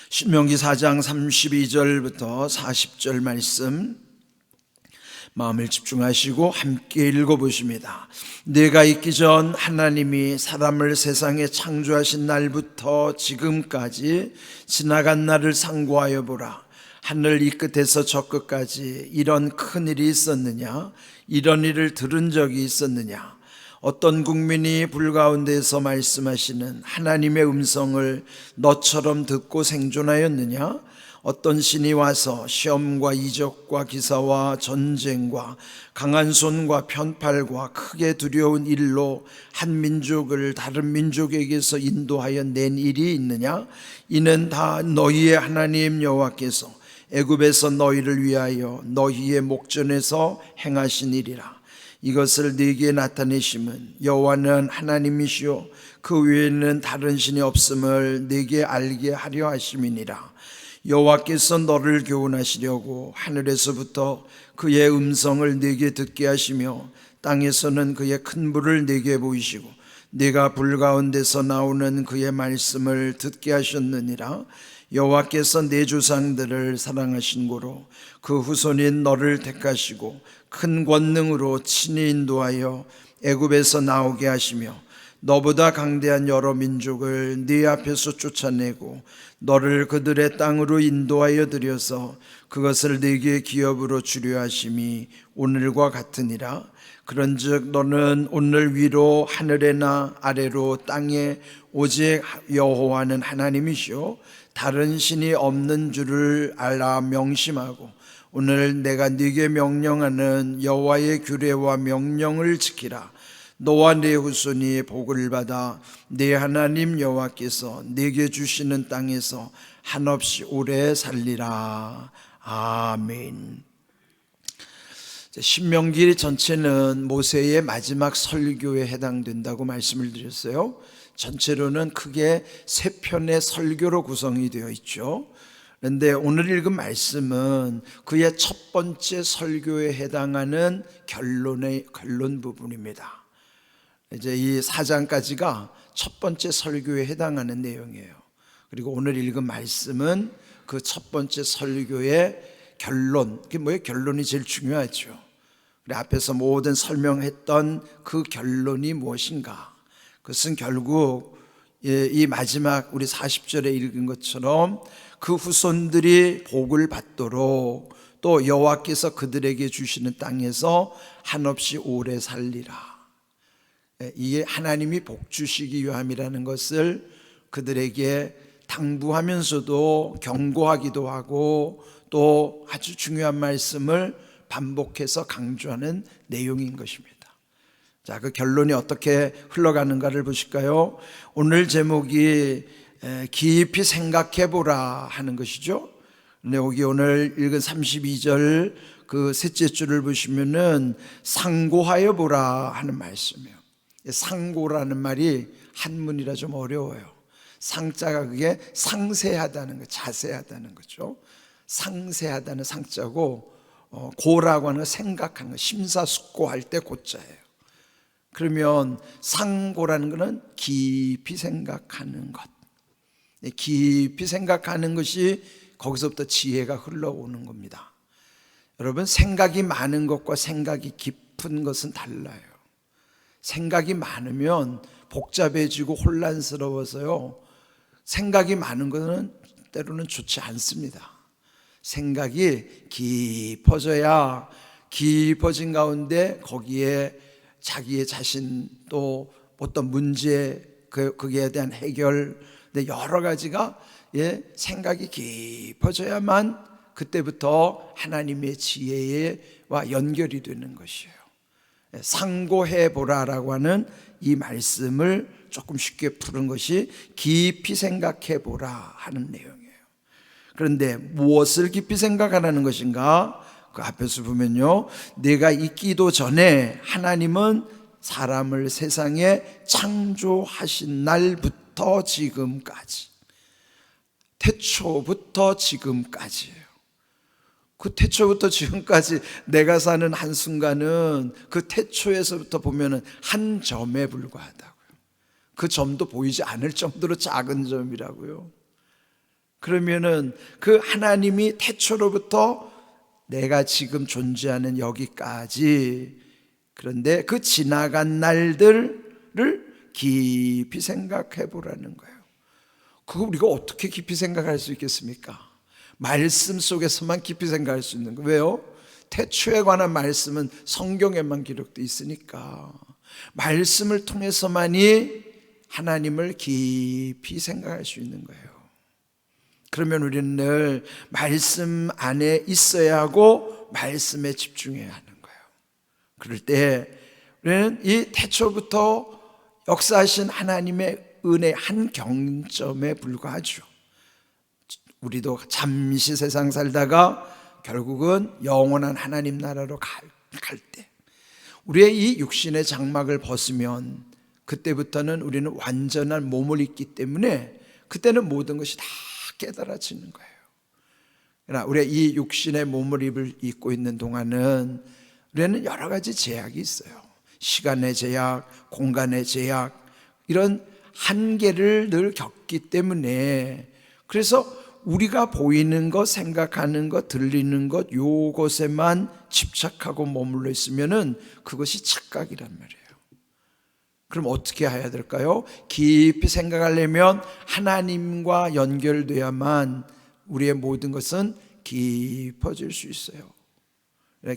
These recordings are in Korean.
신명기 4장 32절부터 40절 말씀 마음을 집중하시고 함께 읽어보십니다. 내가 있기 전 하나님이 사람을 세상에 창조하신 날부터 지금까지 지나간 날을 상고하여 보라. 하늘 이 끝에서 저 끝까지 이런 큰 일이 있었느냐? 이런 일을 들은 적이 있었느냐? 어떤 국민이 불 가운데서 말씀하시는 하나님의 음성을 너처럼 듣고 생존하였느냐? 어떤 신이 와서 시험과 이적과 기사와 전쟁과 강한 손과 편팔과 크게 두려운 일로 한 민족을 다른 민족에게서 인도하여 낸 일이 있느냐? 이는 다 너희의 하나님 여호와께서 애굽에서 너희를 위하여 너희의 목전에서 행하신 일이라. 이것을 네게 나타내심은 여호와는 하나님이시요 그 외에는 다른 신이 없음을 네게 알게 하려 하심이니라. 여호와께서 너를 교훈하시려고 하늘에서부터 그의 음성을 네게 듣게 하시며 땅에서는 그의 큰 불을 네게 보이시고 네가 불 가운데서 나오는 그의 말씀을 듣게 하셨느니라. 여호와께서 네 조상들을 사랑하신 고로 그 후손인 너를 택하시고 큰 권능으로 친히 인도하여 애굽에서 나오게 하시며 너보다 강대한 여러 민족을 네 앞에서 쫓아내고 너를 그들의 땅으로 인도하여 들여서 그것을 네게 기업으로 주려 하심이 오늘과 같으니라. 그런즉 너는 오늘 위로 하늘에나 아래로 땅에 오직 여호와는 하나님이시오 다른 신이 없는 줄을 알아 명심하고 오늘 내가 네게 명령하는 여호와의 규례와 명령을 지키라. 너와 네 후손이 복을 받아 네 하나님 여호와께서 네게 주시는 땅에서 한없이 오래 살리라. 아멘. 신명기 전체는 모세의 마지막 설교에 해당된다고 말씀을 드렸어요. 전체로는 크게 3편의 설교로 구성이 되어 있죠. 그런데 오늘 읽은 말씀은 그의 첫 번째 설교에 해당하는 결론 부분입니다. 이제 이 4장까지가 첫 번째 설교에 해당하는 내용이에요. 그리고 오늘 읽은 말씀은 그 첫 번째 설교의 결론. 그게 뭐예요? 결론이 제일 중요하죠. 우리 앞에서 모든 설명했던 그 결론이 무엇인가? 그것은 결국 이 마지막 우리 40절에 읽은 것처럼 그 후손들이 복을 받도록 또 여호와께서 그들에게 주시는 땅에서 한없이 오래 살리라. 이게 하나님이 복 주시기 위함이라는 것을 그들에게 당부하면서도 경고하기도 하고 또 아주 중요한 말씀을 반복해서 강조하는 내용인 것입니다. 자, 그 결론이 어떻게 흘러가는가를 보실까요? 오늘 제목이 깊이 생각해보라 하는 것이죠. 근데 여기 오늘 읽은 32절 그 셋째 줄을 보시면은 상고하여 보라 하는 말씀이에요. 상고라는 말이 한문이라 좀 어려워요. 상자가 그게 상세하다는 거, 자세하다는 거죠. 상세하다는 상자고 고라고 하는 거 생각하는 거, 심사숙고할 때 고자예요. 그러면 상고라는 것은 깊이 생각하는 것. 깊이 생각하는 것이 거기서부터 지혜가 흘러오는 겁니다. 여러분, 생각이 많은 것과 생각이 깊은 것은 달라요. 생각이 많으면 복잡해지고 혼란스러워서요. 생각이 많은 것은 때로는 좋지 않습니다. 생각이 깊어져야 깊어진 가운데 거기에 자기의 자신 또 어떤 문제 거기에 대한 해결 여러 가지가 생각이 깊어져야만 그때부터 하나님의 지혜와 연결이 되는 것이에요. 상고해보라라고 하는 이 말씀을 조금 쉽게 푸는 것이 깊이 생각해보라 하는 내용이에요. 그런데 무엇을 깊이 생각하라는 것인가? 그 앞에서 보면요, 내가 있기도 전에 하나님은 사람을 세상에 창조하신 날부터 지금까지, 태초부터 지금까지예요. 그 태초부터 지금까지 내가 사는 한순간은 그 태초에서부터 보면은 한 점에 불과하다고요. 그 점도 보이지 않을 정도로 작은 점이라고요. 그러면은 그 하나님이 태초로부터 내가 지금 존재하는 여기까지, 그런데 그 지나간 날들을 깊이 생각해 보라는 거예요. 그거 우리가 어떻게 깊이 생각할 수 있겠습니까? 말씀 속에서만 깊이 생각할 수 있는 거예요. 왜요? 태초에 관한 말씀은 성경에만 기록되어 있으니까 말씀을 통해서만이 하나님을 깊이 생각할 수 있는 거예요. 그러면 우리는 늘 말씀 안에 있어야 하고 말씀에 집중해야 하는 거예요. 그럴 때 우리는 이 태초부터 역사하신 하나님의 은혜 한 경점에 불과하죠. 우리도 잠시 세상 살다가 결국은 영원한 하나님 나라로 갈 때 우리의 이 육신의 장막을 벗으면 그때부터는 우리는 완전한 몸을 입기 때문에 그때는 모든 것이 다 깨달아지는 거예요. 그러나 우리가 이 육신의 몸을 입고 있는 동안은 우리는 여러 가지 제약이 있어요. 시간의 제약, 공간의 제약, 이런 한계를 늘 겪기 때문에, 그래서 우리가 보이는 것, 생각하는 것, 들리는 것, 요것에만 집착하고 머물러 있으면은 그것이 착각이란 말이에요. 그럼 어떻게 해야 될까요? 깊이 생각하려면 하나님과 연결돼야만 우리의 모든 것은 깊어질 수 있어요.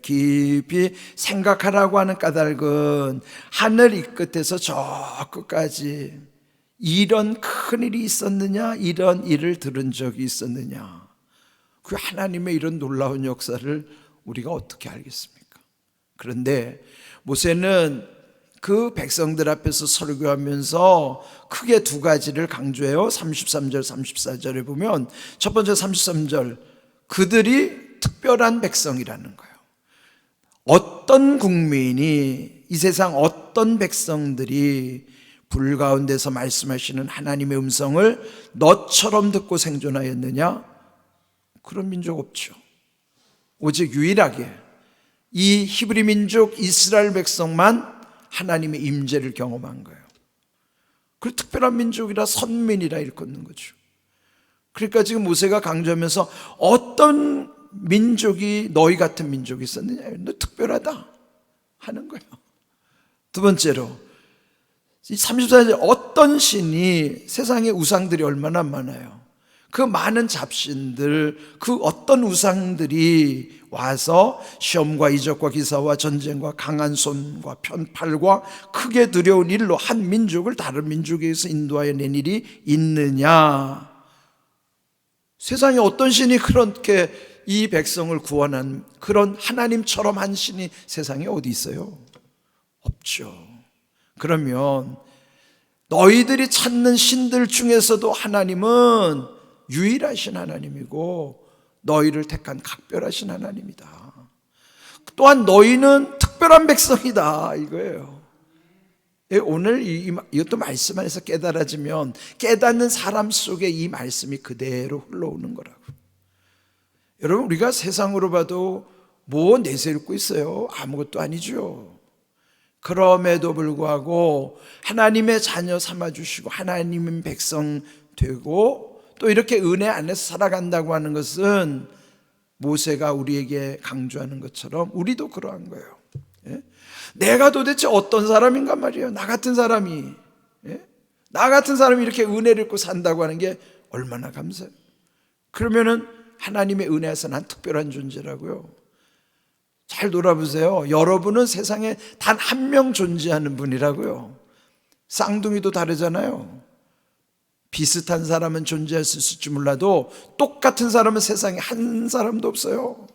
깊이 생각하라고 하는 까닭은 하늘 이 끝에서 저 끝까지 이런 큰일이 있었느냐, 이런 일을 들은 적이 있었느냐, 그 하나님의 이런 놀라운 역사를 우리가 어떻게 알겠습니까? 그런데 모세는 그 백성들 앞에서 설교하면서 크게 두 가지를 강조해요. 33절 34절에 보면 첫 번째 33절, 그들이 특별한 백성이라는 거예요. 어떤 국민이, 이 세상 어떤 백성들이 불 가운데서 말씀하시는 하나님의 음성을 너처럼 듣고 생존하였느냐? 그런 민족 없죠. 오직 유일하게 이 히브리 민족 이스라엘 백성만 하나님의 임재를 경험한 거예요. 그 특별한 민족이라 선민이라 일컫는 거죠. 그러니까 지금 모세가 강조하면서 어떤 민족이 너희 같은 민족이 있었느냐, 너 특별하다 하는 거예요. 두 번째로 34절, 어떤 신이, 세상에 우상들이 얼마나 많아요. 그 많은 잡신들, 그 어떤 우상들이 와서 시험과 이적과 기사와 전쟁과 강한 손과 편팔과 크게 두려운 일로 한 민족을 다른 민족에서 인도하여 낸 일이 있느냐. 세상에 어떤 신이 그렇게 이 백성을 구원한 그런 하나님처럼 한 신이 세상에 어디 있어요? 없죠. 그러면 너희들이 찾는 신들 중에서도 하나님은 유일하신 하나님이고 너희를 택한 각별하신 하나님이다. 또한 너희는 특별한 백성이다, 이거예요. 오늘 이것도 말씀 안에서 깨달아지면 깨닫는 사람 속에 이 말씀이 그대로 흘러오는 거라고. 여러분, 우리가 세상으로 봐도 뭐 내세우고 있어요? 아무것도 아니죠. 그럼에도 불구하고 하나님의 자녀 삼아주시고 하나님의 백성 되고 또 이렇게 은혜 안에서 살아간다고 하는 것은 모세가 우리에게 강조하는 것처럼 우리도 그러한 거예요. 예? 내가 도대체 어떤 사람인가 말이에요. 나 같은 사람이, 예? 나 같은 사람이 이렇게 은혜를 입고 산다고 하는 게 얼마나 감사해요. 그러면은 하나님의 은혜에서 난 특별한 존재라고요. 잘 돌아보세요. 여러분은 세상에 단 한 명 존재하는 분이라고요. 쌍둥이도 다르잖아요. 비슷한 사람은 존재할 수 있을지 몰라도 똑같은 사람은 세상에 한 사람도 없어요.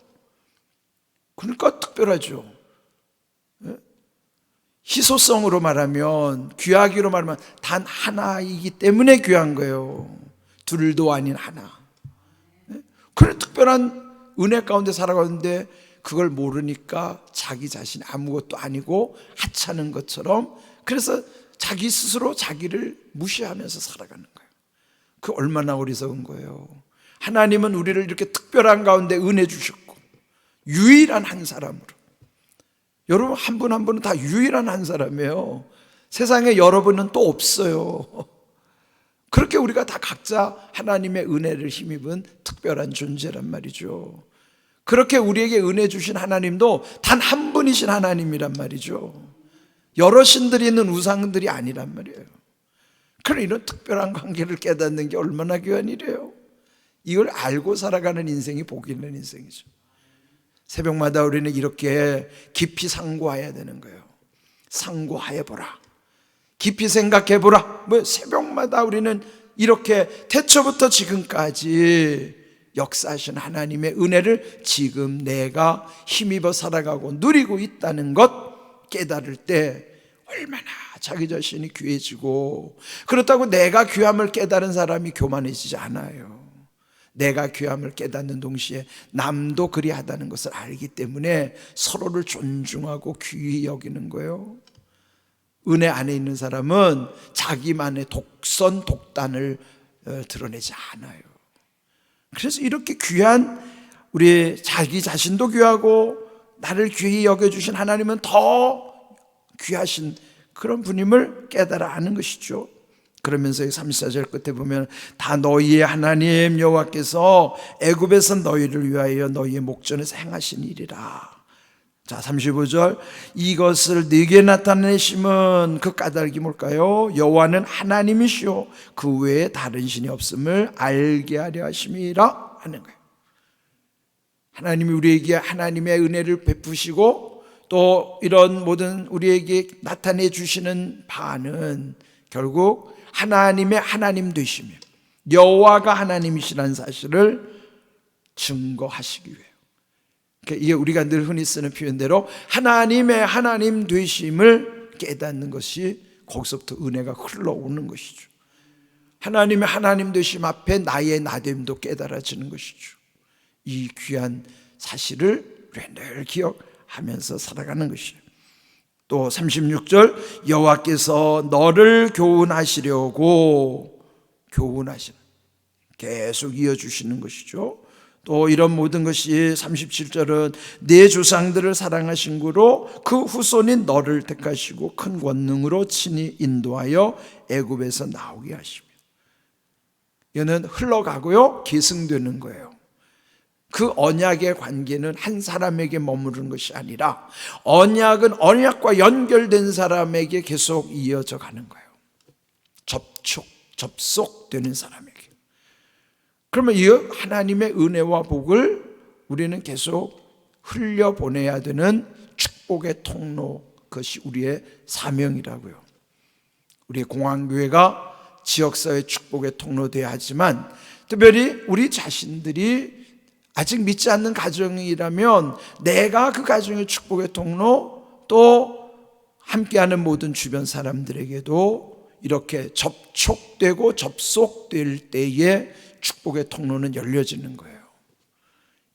그러니까 특별하죠. 희소성으로 말하면, 귀하기로 말하면 단 하나이기 때문에 귀한 거예요. 둘도 아닌 하나. 그런 특별한 은혜 가운데 살아가는데 그걸 모르니까 자기 자신이 아무것도 아니고 하찮은 것처럼, 그래서 자기 스스로 자기를 무시하면서 살아가는 거예요. 그 얼마나 어리석은 거예요. 하나님은 우리를 이렇게 특별한 가운데 은혜 주셨고 유일한 한 사람으로, 여러분 한 분 한 분은 다 유일한 한 사람이에요. 세상에 여러분은 또 없어요. 그렇게 우리가 다 각자 하나님의 은혜를 힘입은 특별한 존재란 말이죠. 그렇게 우리에게 은혜 주신 하나님도 단 한 분이신 하나님이란 말이죠. 여러 신들이 있는 우상들이 아니란 말이에요. 그런 이런 특별한 관계를 깨닫는 게 얼마나 귀한 일이에요. 이걸 알고 살아가는 인생이 복 있는 인생이죠. 새벽마다 우리는 이렇게 깊이 상고해야 되는 거예요. 상고해보라, 깊이 생각해보라. 새벽마다 우리는 이렇게 태초부터 지금까지 역사하신 하나님의 은혜를 지금 내가 힘입어 살아가고 누리고 있다는 것 깨달을 때 얼마나 자기 자신이 귀해지고, 그렇다고 내가 귀함을 깨달은 사람이 교만해지지 않아요. 내가 귀함을 깨닫는 동시에 남도 그리하다는 것을 알기 때문에 서로를 존중하고 귀히 여기는 거예요. 은혜 안에 있는 사람은 자기만의 독선 독단을 드러내지 않아요. 그래서 이렇게 귀한, 우리 자기 자신도 귀하고 나를 귀히 여겨주신 하나님은 더 귀하신 그런 분임을 깨달아 아는 것이죠. 그러면서 34절 끝에 보면 다 너희의 하나님 여호와께서 애굽에서 너희를 위하여 너희의 목전에서 행하신 일이라. 자, 35절, 이것을 네게 나타내심은 그 까닭이 뭘까요? 여호와는 하나님이시오 그 외에 다른 신이 없음을 알게 하려 하심이라 하는 거예요. 하나님이 우리에게 하나님의 은혜를 베푸시고 또 이런 모든 우리에게 나타내 주시는 바는 결국 하나님의 하나님 되시며 여호와가 하나님이시라는 사실을 증거하시기 위해요. 이게 우리가 늘 흔히 쓰는 표현대로 하나님의 하나님 되심을 깨닫는 것이, 거기서부터 은혜가 흘러오는 것이죠. 하나님의 하나님 되심 앞에 나의 나됨도 깨달아지는 것이죠. 이 귀한 사실을 늘 기억하면서 살아가는 것이에요. 또 36절, 여호와께서 너를 교훈하시려고, 교훈하시는, 계속 이어주시는 것이죠. 또 이런 모든 것이 37절은 내 조상들을 사랑하신 구로 그 후손인 너를 택하시고 큰 권능으로 친히 인도하여 애굽에서 나오게 하시며. 이거는 흘러가고요, 계승되는 거예요. 그 언약의 관계는 한 사람에게 머무르는 것이 아니라 언약은 언약과 연결된 사람에게 계속 이어져 가는 거예요. 접속되는 사람에게. 그러면 이 하나님의 은혜와 복을 우리는 계속 흘려보내야 되는 축복의 통로, 그것이 우리의 사명이라고요. 우리 공항교회가 지역사회 축복의 통로 되어야 하지만, 특별히 우리 자신들이 아직 믿지 않는 가정이라면 내가 그 가정의 축복의 통로, 또 함께하는 모든 주변 사람들에게도 이렇게 접촉되고 접속될 때에 축복의 통로는 열려지는 거예요.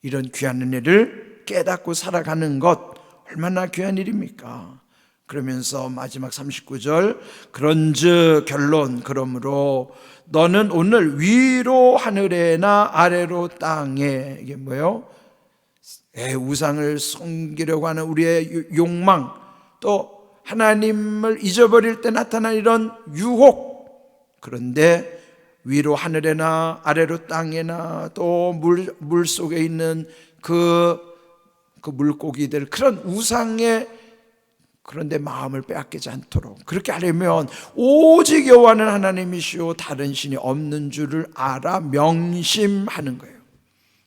이런 귀한 은혜를 깨닫고 살아가는 것 얼마나 귀한 일입니까? 그러면서 마지막 39절, 그런즉 결론, 그러므로 너는 오늘 위로 하늘에나 아래로 땅에, 이게 뭐예요? 우상을 섬기려고 하는 우리의 욕망, 또 하나님을 잊어버릴 때 나타난 이런 유혹, 그런데 위로 하늘에나 아래로 땅에나 또 물 속에 있는 그 물고기들, 그런 우상의, 그런데 마음을 빼앗기지 않도록, 그렇게 하려면 오직 여호와는 하나님이시오 다른 신이 없는 줄을 알아 명심하는 거예요.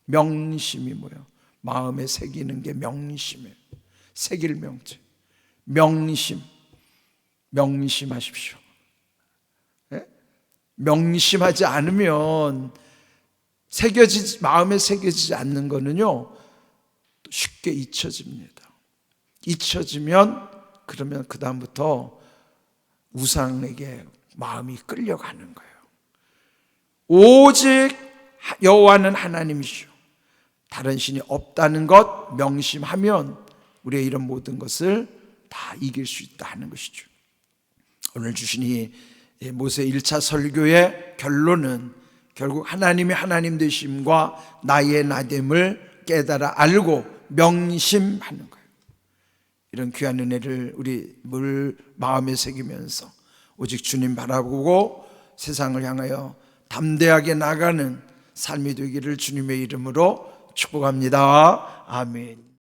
명심이 뭐예요? 마음에 새기는 게 명심이에요. 새길 명제. 명심하십시오. 명심하지 않으면, 마음에 새겨지지 않는 거는요 쉽게 잊혀집니다. 잊혀지면 그러면 그 다음부터 우상에게 마음이 끌려가는 거예요. 오직 여호와는 하나님이시오 다른 신이 없다는 것 명심하면 우리의 이런 모든 것을 다 이길 수 있다 하는 것이죠. 오늘 주신 이 모세 1차 설교의 결론은 결국 하나님의 하나님 되심과 나의 나됨을 깨달아 알고 명심하는 거예요. 이런 귀한 은혜를 우리 마음에 새기면서 오직 주님 바라보고 세상을 향하여 담대하게 나가는 삶이 되기를 주님의 이름으로 축복합니다. 아멘.